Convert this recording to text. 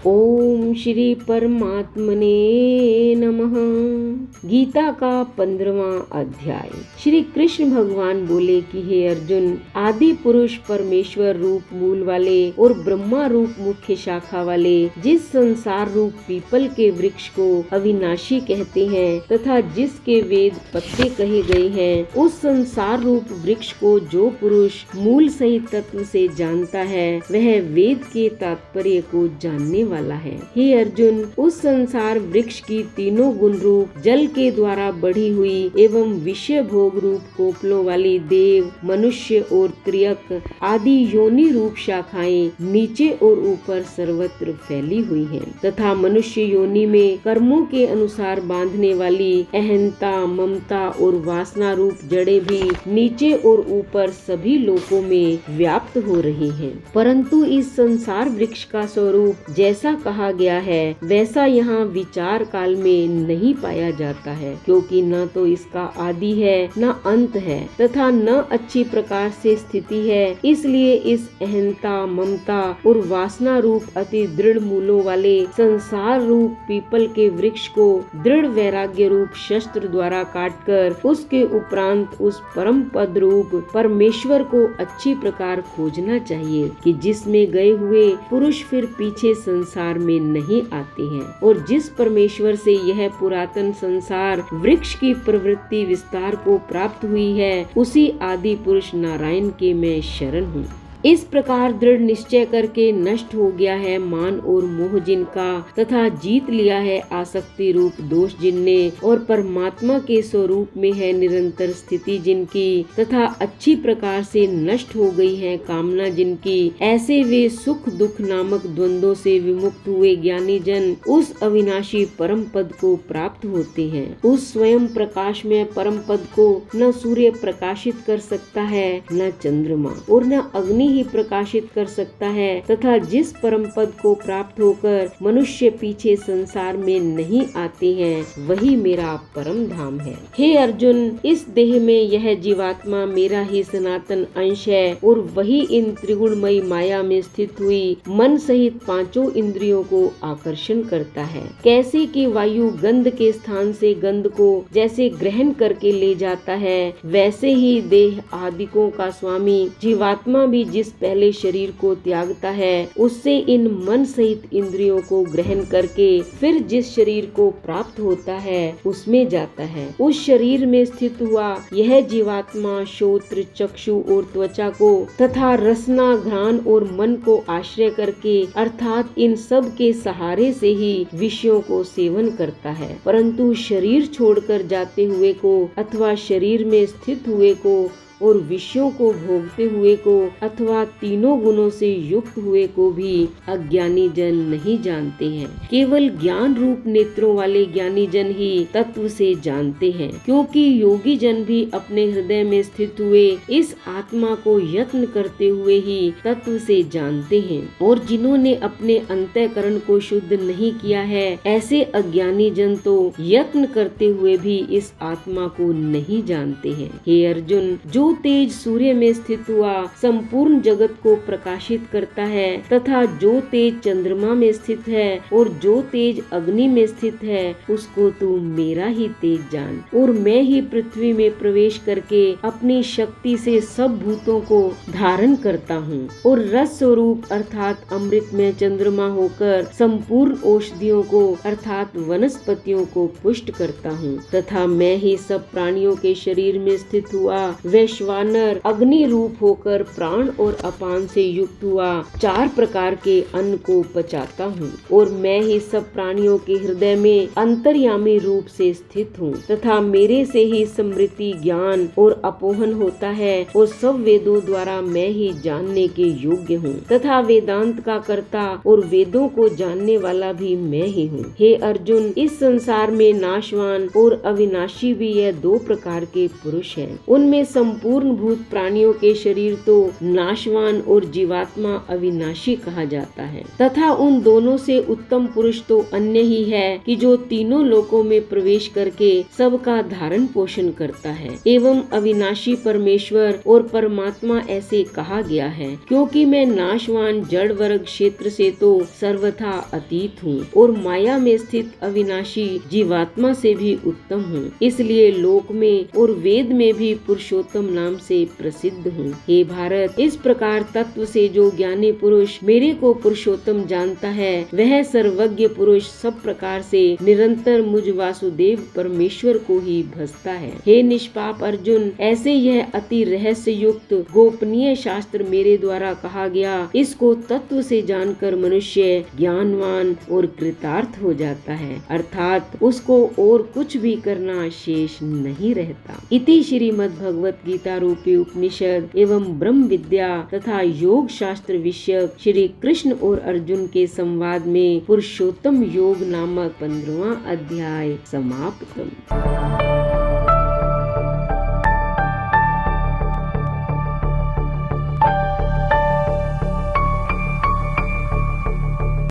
ओम श्री परमात्मने नमः। गीता का 15वां अध्याय। श्री कृष्ण भगवान बोले कि हे अर्जुन, आदि पुरुष परमेश्वर रूप मूल वाले और ब्रह्मा रूप मुख्य शाखा वाले जिस संसार रूप पीपल के वृक्ष को अविनाशी कहते हैं तथा जिसके वेद पत्ते कहे गए हैं, उस संसार रूप वृक्ष को जो पुरुष मूल सहित तत्व से जानता है वह वेद के तात्पर्य को जानने वाला है। हे अर्जुन, उस संसार वृक्ष की तीनों गुण रूप जल के द्वारा बढ़ी हुई एवं विषय भोग रूप कोपलों वाली देव, मनुष्य और त्रियक आदि योनि रूप शाखाएं नीचे और ऊपर सर्वत्र फैली हुई हैं तथा मनुष्य योनि में कर्मों के अनुसार बांधने वाली अहंता, ममता और वासना रूप जड़ें भी नीचे और ऊपर सभी लोकों में व्याप्त हो रही हैं। परंतु इस संसार वृक्ष का स्वरूप जैसा कहा गया है वैसा यहाँ विचार काल में नहीं पाया जाता है, क्योंकि न तो इसका आदि है न अंत है तथा न अच्छी प्रकार से स्थिति है। इसलिए इस अहंता, ममता और वासना रूप अति दृढ़ मूलों वाले संसार रूप पीपल के वृक्ष को दृढ़ वैराग्य रूप शस्त्र द्वारा काटकर उसके उपरांत उस परम पद रूप परमेश्वर को अच्छी प्रकार खोजना चाहिए कि जिसमें गए हुए पुरुष फिर पीछे संसार में नहीं आते हैं और जिस परमेश्वर से यह पुरातन संसार वृक्ष की प्रवृत्ति विस्तार को प्राप्त हुई है, उसी आदि पुरुष नारायण के मैं शरण हूँ। इस प्रकार दृढ़ निश्चय करके नष्ट हो गया है मान और मोह जिनका तथा जीत लिया है आसक्ति रूप दोष जिनने और परमात्मा के स्वरूप में है निरंतर स्थिति जिनकी तथा अच्छी प्रकार से नष्ट हो गई है कामना जिनकी, ऐसे वे सुख दुख नामक द्वंद्वों से विमुक्त हुए ज्ञानी जन उस अविनाशी परम पद को प्राप्त होते हैं। उस स्वयं प्रकाश में परम पद को न सूर्य प्रकाशित कर सकता है, न चंद्रमा और न अग्नि ही प्रकाशित कर सकता है तथा जिस परम पद को प्राप्त होकर मनुष्य पीछे संसार में नहीं आते हैं वही मेरा परम धाम है। हे अर्जुन, इस देह में यह जीवात्मा मेरा ही सनातन अंश है और वही इन त्रिगुणमयी माया में स्थित हुई मन सहित पांचों इंद्रियों को आकर्षण करता है। कैसे कि वायु गंध के स्थान से गंध को जैसे ग्रहण करके ले जाता है, वैसे ही देह आदिकों का स्वामी जीवात्मा भी जिस पहले शरीर को त्यागता है उससे इन मन सहित इंद्रियों को ग्रहण करके फिर जिस शरीर को प्राप्त होता है उसमें जाता है। उस शरीर में स्थित हुआ यह जीवात्मा श्रोत्र, चक्षु और त्वचा को तथा रसना, घ्राण और मन को आश्रय करके अर्थात इन सब के सहारे से ही विषयों को सेवन करता है। परंतु शरीर छोड़कर जाते हुए को अथवा शरीर में स्थित हुए को और विषयों को भोगते हुए को अथवा तीनों गुणों से युक्त हुए को भी अज्ञानी जन नहीं जानते हैं। केवल ज्ञान रूप नेत्रों वाले ज्ञानी जन ही तत्व से जानते हैं, क्योंकि योगी जन भी अपने हृदय में स्थित हुए इस आत्मा को यत्न करते हुए ही तत्व से जानते हैं और जिन्होंने अपने अंतःकरण को शुद्ध नहीं किया है ऐसे अज्ञानी जन तो यत्न करते हुए भी इस आत्मा को नहीं जानते हैं। हे अर्जुन, जो तेज सूर्य में स्थित हुआ संपूर्ण जगत को प्रकाशित करता है तथा जो तेज चंद्रमा में स्थित है और जो तेज अग्नि में स्थित है उसको तू मेरा ही तेज जान और मैं ही पृथ्वी में प्रवेश करके अपनी शक्ति से सब भूतों को धारण करता हूँ और रस स्वरूप अर्थात अमृत में चंद्रमा होकर संपूर्ण औषधियों को अर्थात वनस्पतियों को पुष्ट करता हूँ तथा मैं ही सब प्राणियों के शरीर में स्थित हुआ वैश्वानर अग्नि रूप होकर प्राण और अपान से युक्त हुआ 4 प्रकार के अन्न को पचाता हूँ और मैं ही सब प्राणियों के हृदय में अंतर्यामी रूप से स्थित हूँ तथा मेरे से ही स्मृति, ज्ञान और अपोहन होता है और सब वेदों द्वारा मैं ही जानने के योग्य हूँ तथा वेदांत का कर्ता और वेदों को जानने वाला भी मैं ही हूँ। हे अर्जुन, इस संसार में नाशवान और अविनाशी भी यह 2 प्रकार के पुरुष हैं। उनमें संपूर्ण संपूर्ण भूत प्राणियों के शरीर तो नाशवान और जीवात्मा अविनाशी कहा जाता है, तथा उन दोनों से उत्तम पुरुष तो अन्य ही है कि जो तीनों लोकों में प्रवेश करके सबका धारण पोषण करता है। एवं अविनाशी परमेश्वर और परमात्मा ऐसे कहा गया है क्योंकि मैं नाशवान जड़ वर्ग क्षेत्र से तो सर्वथा अतीत हूँ और माया में स्थित अविनाशी जीवात्मा से भी उत्तम हूँ, इसलिए लोक में और वेद में भी पुरुषोत्तम नाम से प्रसिद्ध हूँ। हे भारत, इस प्रकार तत्व से जो ज्ञानी पुरुष मेरे को पुरुषोत्तम जानता है, वह सर्वज्ञ पुरुष सब प्रकार से निरंतर मुझ वासुदेव परमेश्वर को ही भजता है। हे निष्पाप अर्जुन, ऐसे यह अति रहस्य युक्त गोपनीय शास्त्र मेरे द्वारा कहा गया, इसको तत्व से जानकर मनुष्य ज्ञानवान और कृतार्थ हो जाता है, अर्थात उसको और कुछ भी करना शेष नहीं रहता। इति श्रीमद् भगवत गीता रूपी उपनिषद एवं ब्रह्म विद्या तथा योग शास्त्र विषयक श्री कृष्ण और अर्जुन के संवाद में पुरुषोत्तम योग नामक 15वां अध्याय समाप्त।